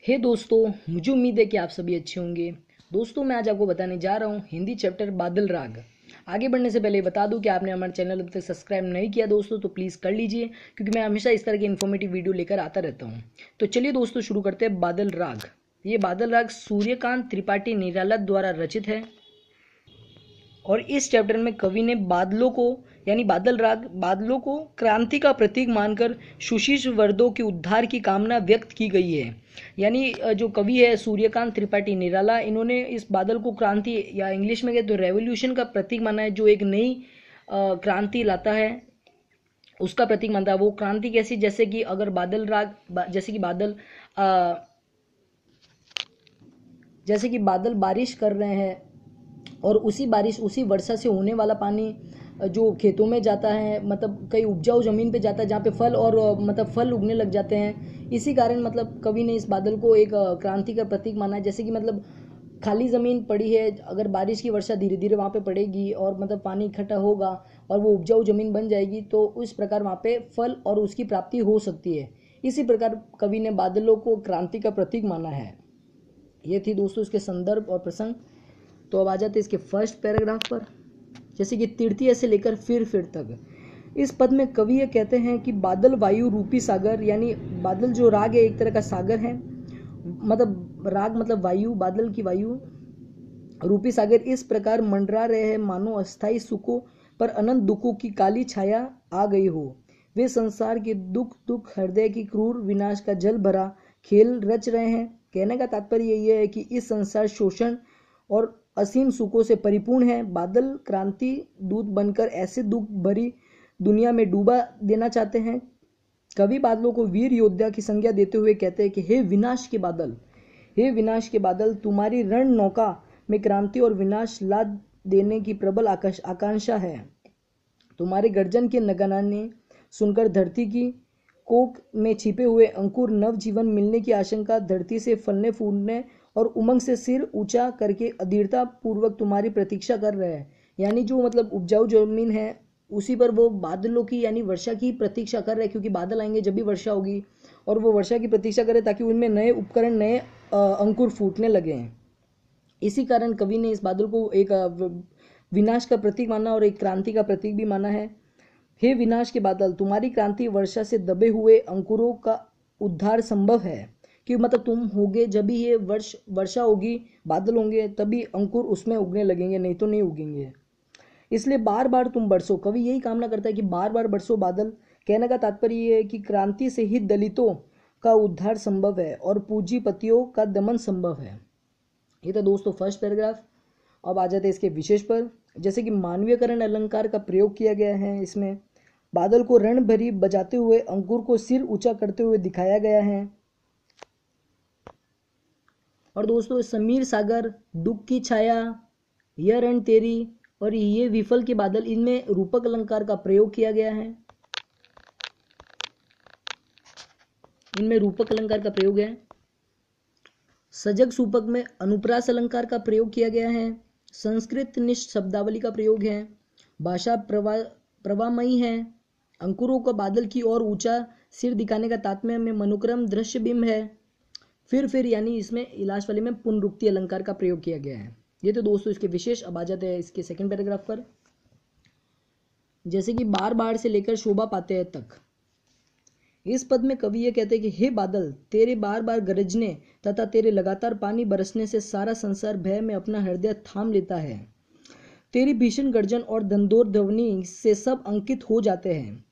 हे दोस्तों, मुझे उम्मीद है कि आप सभी अच्छे होंगे। दोस्तों, मैं आज आपको बताने जा रहा हूँ हिंदी चैप्टर बादल राग। आगे बढ़ने से पहले बता दूं कि आपने हमारे चैनल अभी तक सब्सक्राइब नहीं किया दोस्तों तो प्लीज़ कर लीजिए, क्योंकि मैं हमेशा इस तरह की इन्फॉर्मेटिव वीडियो लेकर आता रहता हूँ। तो चलिए दोस्तों, शुरू करते हैं बादल राग। ये बादल राग सूर्यकांत त्रिपाठी निराला द्वारा रचित है और इस चैप्टर में कवि ने बादलों को यानी बादल राग बादलों को क्रांति का प्रतीक मानकर सुशीष वर्दों के उद्धार की कामना व्यक्त की गई है। यानी जो कवि है सूर्यकांत त्रिपाठी निराला, इन्होंने इस बादल को क्रांति या इंग्लिश में कहे तो रेवोल्यूशन का प्रतीक माना है, जो एक नई क्रांति लाता है उसका प्रतीक मानता है। वो क्रांति कैसी, जैसे कि अगर बादल राग जैसे कि बादल बारिश कर रहे हैं और उसी बारिश उसी वर्षा से होने वाला पानी जो खेतों में जाता है, मतलब कई उपजाऊ ज़मीन पे जाता है जहाँ पे फल और फल उगने लग जाते हैं। इसी कारण मतलब कवि ने इस बादल को एक क्रांति का प्रतीक माना है। जैसे कि मतलब खाली ज़मीन पड़ी है, अगर बारिश की वर्षा धीरे धीरे वहाँ पे पड़ेगी और पानी इकट्ठा होगा और वो उपजाऊ ज़मीन बन जाएगी, तो इस प्रकार वहाँ पे फल और उसकी प्राप्ति हो सकती है। इसी प्रकार कवि ने बादलों को क्रांति का प्रतीक माना है। ये थी दोस्तों इसके संदर्भ और प्रसंग। तो अब आ जाते इसके फर्स्ट पैराग्राफ पर। जैसे कि तृतीय से लेकर फिर तक इस पद में कवि ये कहते हैं कि बादल वायु रूपी सागर, यानी बादल जो राग है एक तरह का सागर है, मतलब राग मतलब वायु, बादल की वायु रूपी सागर इस प्रकार मंडरा रहे हैं मानो अस्थाई सुखों पर अनंत दुखों की काली छाया आ गई हो। वे संसार के दुख हृदय की क्रूर विनाश का जल भरा खेल रच रहे हैं। कहने का तात्पर्य यही है कि इस संसार शोषण और असीम सुखों से परिपूर्ण है। बादल क्रांति दूत बनकर ऐसे दुख भरी दुनिया में डूबा देना चाहते हैं। कवि बादलों को वीर योद्धा की संज्ञा देते हुए कहते हैं कि हे विनाश के बादल, तुम्हारी रण नौका में क्रांति और विनाश ला देने की प्रबल आकांक्षा है। तुम्हारे गर्जन के नगनाने सुनकर धरती की कोख में छिपे हुए अंकुर नव जीवन मिलने की आशंका धरती से फलने फूलने और उमंग से सिर ऊंचा करके अधीरता पूर्वक तुम्हारी प्रतीक्षा कर रहे हैं। यानी जो उपजाऊ जमीन है उसी पर वो बादलों की यानी वर्षा की प्रतीक्षा कर रहे हैं, क्योंकि बादल आएंगे जब भी वर्षा होगी, और वो वर्षा की प्रतीक्षा करें ताकि उनमें नए उपकरण नए अंकुर फूटने लगे हैं। इसी कारण कवि ने इस बादल को एक विनाश का प्रतीक माना और एक क्रांति का प्रतीक भी माना है। हे विनाश के बादल, तुम्हारी क्रांति वर्षा से दबे हुए अंकुरों का उद्धार संभव है। कि तुम होगे जब भी ये वर्षा होगी, बादल होंगे, तभी अंकुर उसमें उगने लगेंगे, नहीं तो नहीं उगेंगे। इसलिए बार बार तुम बरसो। कवि यही कामना करता है कि बार बार बरसो बादल। कहने का तात्पर्य ये है कि क्रांति से ही दलितों का उद्धार संभव है और पूंजीपतियों का दमन संभव है। ये तो दोस्तों फर्स्ट पैराग्राफ। अब आ जाते हैं इसके विशेष पर। जैसे कि मानवीयकरण अलंकार का प्रयोग किया गया है इसमें। बादल को रण भरी बजाते हुए अंकुर को सिर ऊंचा करते हुए दिखाया गया है। और दोस्तों समीर सागर, दुख की छाया, यह रण तेरी और ये विफल के बादल, इनमें रूपक अलंकार का प्रयोग किया गया है। इनमें रूपक अलंकार का प्रयोग है। सजग सूपक में अनुप्रास अलंकार का प्रयोग किया गया है। संस्कृत निष्ठ शब्दावली का प्रयोग है। भाषा प्रवाहमयी है। अंकुरों का बादल की ओर ऊंचा सिर दिखाने का तात्पर्य में मनोक्रम दृश्य बिंब है। फिर यानी इसमें इलाज वाले में पुनरुक्ति अलंकार का प्रयोग किया गया है। ये तो दोस्तों इसके विशेष। अब आ जाते हैं इसके सेकंड पैराग्राफ पर। जैसे कि बार बार से लेकर शोभा पाते हैं तक। इस पद में कवि ये कहते हैं कि हे बादल, तेरे बार बार गरजने तथा तेरे लगातार पानी बरसने से सारा संसार भय में अपना हृदय थाम लेता है। तेरी भीषण गर्जन और धंधोर ध्वनि से सब अंकित हो जाते हैं।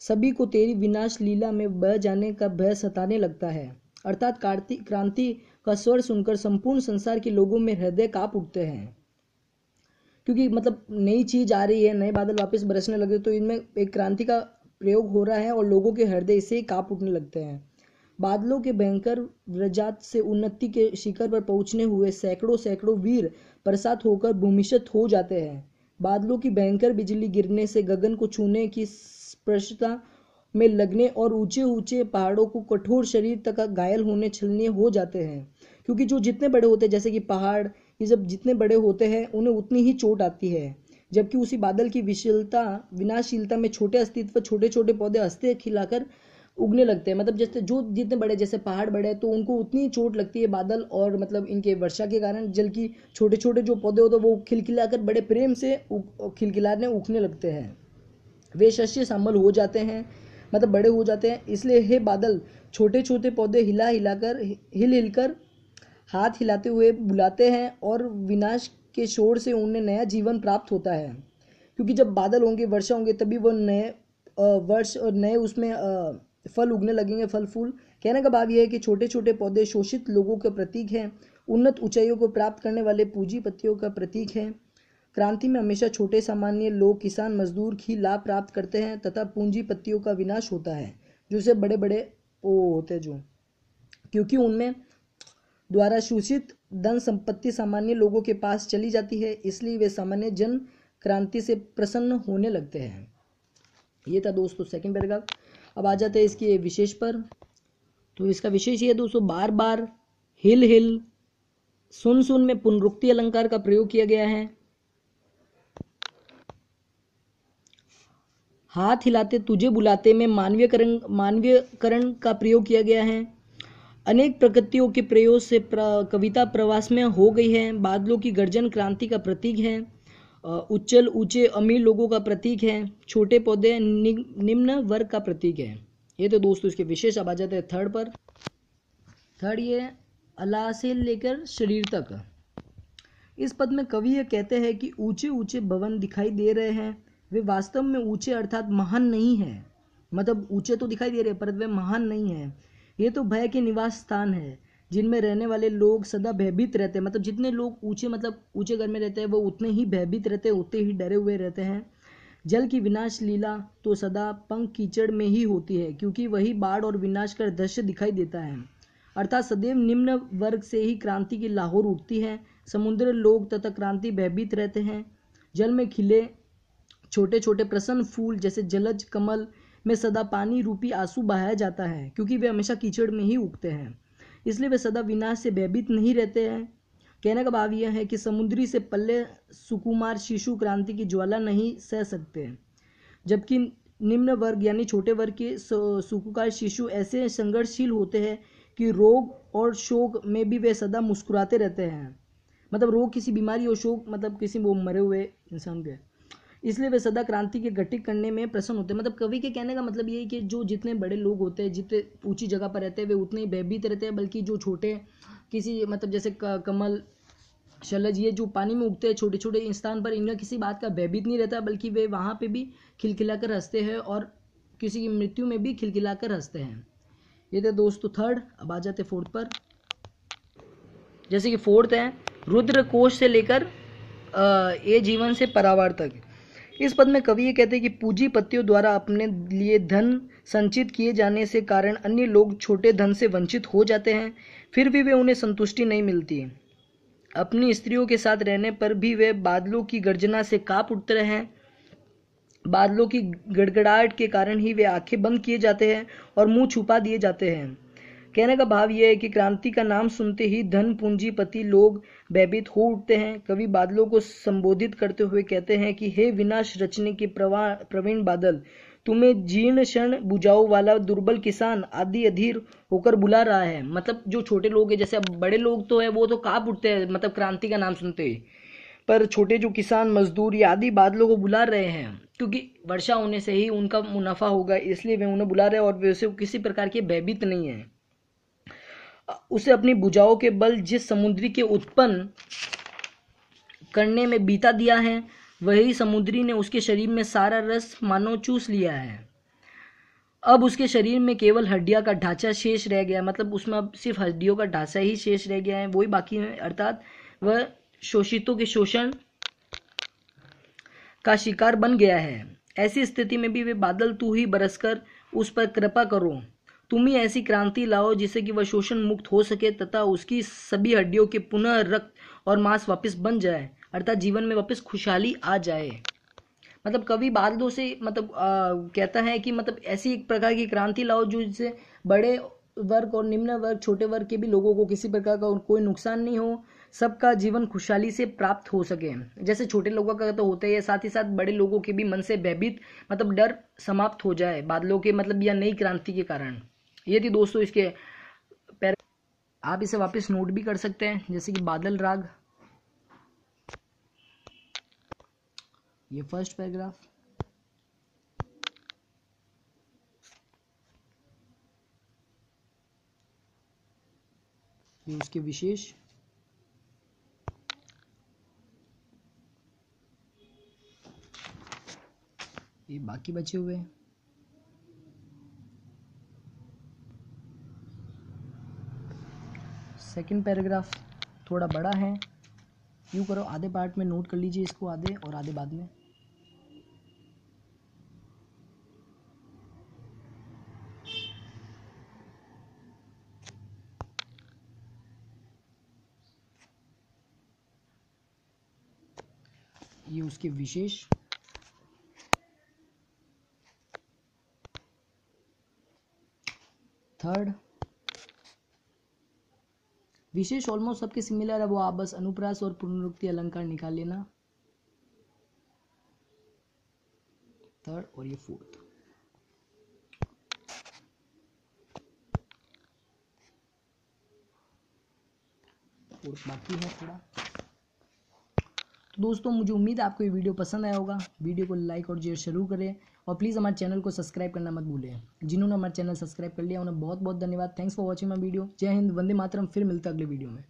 सभी को तेरी विनाश लीला में बह जाने का भय सताने लगता है। अर्थात क्रांति का स्वर सुनकर संपूर्ण संसार के लोगों में हृदय कांप उठते हैं, क्योंकि नई चीज आ रही है, नए बादल वापस बरसने लगे, तो इनमें एक क्रांति का प्रयोग हो रहा है और लोगों के हृदय इससे कांप उठने लगते हैं। बादलों के भयंकर व्रजात से उन्नति के शिखर पर पहुंचने हुए सैकड़ों वीर प्रसाद होकर भूमिष्ठ हो जाते हैं। बादलों की भयंकर बिजली गिरने से गगन को छूने की स्पर्शता में लगने और ऊंचे ऊंचे पहाड़ों को कठोर शरीर तक घायल होने छलने हो जाते हैं, क्योंकि जो जितने बड़े होते हैं, जैसे कि पहाड़, ये जब जितने बड़े होते हैं उन्हें उतनी ही चोट आती है, जबकि उसी बादल की विनाशशीलता में छोटे अस्तित्व छोटे छोटे पौधे हंसते खिलाकर उगने लगते हैं। मतलब जैसे जो जितने बड़े जैसे पहाड़ बड़े हैं तो उनको उतनी चोट लगती है बादल और मतलब इनके वर्षा के कारण जल की छोटे छोटे जो पौधे होते हैं वो खिलखिलाकर बड़े प्रेम से खिलखिलाने उगने लगते हैं। वे शस्य श्यामल हो जाते हैं, मतलब बड़े हो जाते हैं। इसलिए हे बादल, छोटे छोटे पौधे हिल हिलकर हाथ हिलाते हुए बुलाते हैं और विनाश के शोर से उन्हें नया जीवन प्राप्त होता है। क्योंकि जब बादल होंगे, वर्षा होंगे, तभी वो नए वर्ष और नए उसमें फल उगने लगेंगे, फल फूल। कहने का भाव यह है कि छोटे छोटे पौधे शोषित लोगों के प्रतीक हैं, उन्नत ऊंचाइयों को प्राप्त करने वाले पूंजीपतियों का प्रतीक है। क्रांति में हमेशा छोटे सामान्य लोग, किसान, मजदूर ही लाभ प्राप्त करते हैं तथा पूंजीपतियों का विनाश होता है, जो से बड़े बड़े वो होते हैं जो, क्योंकि उनमें द्वारा शोषित धन संपत्ति सामान्य लोगों के पास चली जाती है, इसलिए वे सामान्य जन क्रांति से प्रसन्न होने लगते हैं। ये था दोस्तों सेकंड पैराग्राफ। अब आ जाते हैं इसके विशेष पर। तो इसका विशेष ये दोस्तों, बार बार, हिल हिल, सुन सुन में पुनरुक्ति अलंकार का प्रयोग किया गया है। हाथ हिलाते तुझे बुलाते में मानवीयकरण का प्रयोग किया गया है। अनेक प्रकृतियों के प्रयोग से कविता प्रवास में हो गई है। बादलों की गर्जन क्रांति का प्रतीक है। उच्चल ऊंचे अमीर लोगों का प्रतीक है। छोटे पौधे निम्न वर्ग का प्रतीक है। ये तो दोस्तों इसके विशेष। अब आ जाते हैं थर्ड पर। थर्ड ये अला से लेकर शरीर तक। इस पद में कवि ये कहते हैं कि ऊंचे ऊंचे भवन दिखाई दे रहे हैं, वे वास्तव में ऊंचे अर्थात महान नहीं है। मतलब ऊंचे तो दिखाई दे रहे हैं पर वे महान नहीं है। ये तो भय के निवास स्थान है, जिनमें रहने वाले लोग सदा भयभीत रहते हैं। मतलब जितने लोग ऊंचे मतलब ऊंचे घर में रहते हैं वो उतने ही भयभीत रहते हैं, उतने ही डरे हुए रहते हैं। जल की विनाश लीला तो सदा पंख कीचड़ में ही होती है, क्योंकि वही बाढ़ और विनाश का दृश्य दिखाई देता है। अर्थात सदैव निम्न वर्ग से ही क्रांति की लाहौर उठती है। समुद्र लोग तथा क्रांति भयभीत रहते हैं। जल में खिले छोटे छोटे प्रसन्न फूल जैसे जलज कमल में सदा पानी रूपी आंसू बहाया जाता है, क्योंकि वे हमेशा कीचड़ में ही उगते हैं, इसलिए वे सदा विनाश से भयभीत नहीं रहते हैं। कहने का भाव यह है कि समुद्री से पल्ले सुकुमार शिशु क्रांति की ज्वाला नहीं सह सकते, जबकि निम्न वर्ग यानी छोटे वर्ग के सुकुमार शिशु ऐसे संघर्षशील होते हैं कि रोग और शोक में भी वे सदा मुस्कुराते रहते हैं। मतलब रोग किसी बीमारी और शोक मतलब किसी वो मरे हुए इंसान के, इसलिए वे सदा क्रांति के घटित करने में प्रसन्न होते हैं। मतलब कवि के कहने का मतलब ये है कि जो जितने बड़े लोग होते हैं, जितने ऊंची जगह पर रहते हैं, वे उतने ही भयभीत रहते हैं, बल्कि जो छोटे किसी मतलब जैसे कमल शलज ये जो पानी में उगते हैं छोटे छोटे स्थान पर, इनका किसी बात का भयभीत नहीं रहता, बल्कि वे वहाँ पे भी खिलखिलाकर हंसते हैं और किसी की मृत्यु में भी खिलखिलाकर हंसते हैं। ये थे दोस्तों थर्ड। अब आ जाते फोर्थ पर। जैसे कि फोर्थ है रुद्र कोश से लेकर ये जीवन से परावार तक। इस पद में कवि ये कहते हैं कि पूंजीपतियों द्वारा अपने लिए धन संचित किए जाने से कारण अन्य लोग छोटे धन से वंचित हो जाते हैं, फिर भी वे उन्हें संतुष्टि नहीं मिलती। अपनी स्त्रियों के साथ रहने पर भी वे बादलों की गर्जना से कांप उठते हैं। बादलों की गड़गड़ाहट के कारण ही वे आंखें बंद किए जाते हैं और मुंह छुपा दिए जाते हैं। कहने का भाव यह है कि क्रांति का नाम सुनते ही धन पूंजीपति लोग भयभीत हो उठते हैं। कवि बादलों को संबोधित करते हुए कहते हैं कि हे विनाश रचने के प्रवीण बादल, तुम्हें जीर्ण क्षण बुझाऊ वाला दुर्बल किसान आदि अधीर होकर बुला रहा है। मतलब जो छोटे लोग हैं, जैसे अब बड़े लोग तो है वो तो कांप उठते हैं मतलब क्रांति का नाम सुनते ही, पर छोटे जो किसान मजदूर या आदि बादलों को बुला रहे हैं, क्योंकि वर्षा होने से ही उनका मुनाफा होगा, इसलिए वे उन्हें बुला रहे हैं और वे उसे किसी प्रकार के भयभीत नहीं है। उसे अपनी भुजाओं के बल जिस समुद्री के उत्पन्न करने में बीता दिया है, वही समुद्री ने उसके शरीर में सारा रस मानो चूस लिया है। अब उसके शरीर में केवल हड्डियां का ढांचा शेष रह गया, मतलब उसमें अब सिर्फ हड्डियों का ढांचा ही शेष रह गया है, वही बाकी है। अर्थात वह शोषितों के शोषण का शिकार बन गया है। ऐसी स्थिति में भी वे बादल तू ही बरसकर उस पर कृपा करो, तुम ही ऐसी क्रांति लाओ जिससे कि वह शोषण मुक्त हो सके तथा उसकी सभी हड्डियों के पुनः रक्त और मांस वापस बन जाए, अर्थात जीवन में वापस खुशहाली आ जाए। मतलब कवि बादलों से मतलब कहता है कि मतलब ऐसी एक प्रकार की क्रांति लाओ जो जिससे बड़े वर्ग और निम्न वर्ग छोटे वर्ग के भी लोगों को किसी प्रकार का कोई नुकसान नहीं हो, सबका जीवन खुशहाली से प्राप्त हो सके। जैसे छोटे लोगों का तो होता ही है, साथ ही साथ बड़े लोगों के भी मन से भयभीत मतलब डर समाप्त हो जाए बादलों के मतलब या नई क्रांति के कारण। ये थी दोस्तों इसके आप इसे वापस नोट भी कर सकते हैं, जैसे कि बादल राग, ये फर्स्ट पैराग्राफ। ये उसके विशेष, ये बाकी बचे हुए। सेकंड पैराग्राफ थोड़ा बड़ा है, यूँ करो आधे पार्ट में नोट कर लीजिए इसको, आधे और आधे बाद में। ये उसके विशेष, थर्ड विशेष ऑलमोस्ट सबके सिमिलर है, वो आप बस अनुप्रास और पुनरुक्ति अलंकार निकाल लेना। थर्ड और ये फोर्थ। बाकी है थोड़ा। तो दोस्तों मुझे उम्मीद है आपको ये वीडियो पसंद आया होगा। वीडियो को लाइक और शेयर जरूर करें और प्लीज़ हमारे चैनल को सब्सक्राइब करना मत भूलें। जिन्होंने हमारे चैनल सब्सक्राइब कर लिया उन्हें बहुत बहुत धन्यवाद। Thanks for watching my video. जय हिंद, वंदे मातरम। फिर मिलते हैं अगले वीडियो में।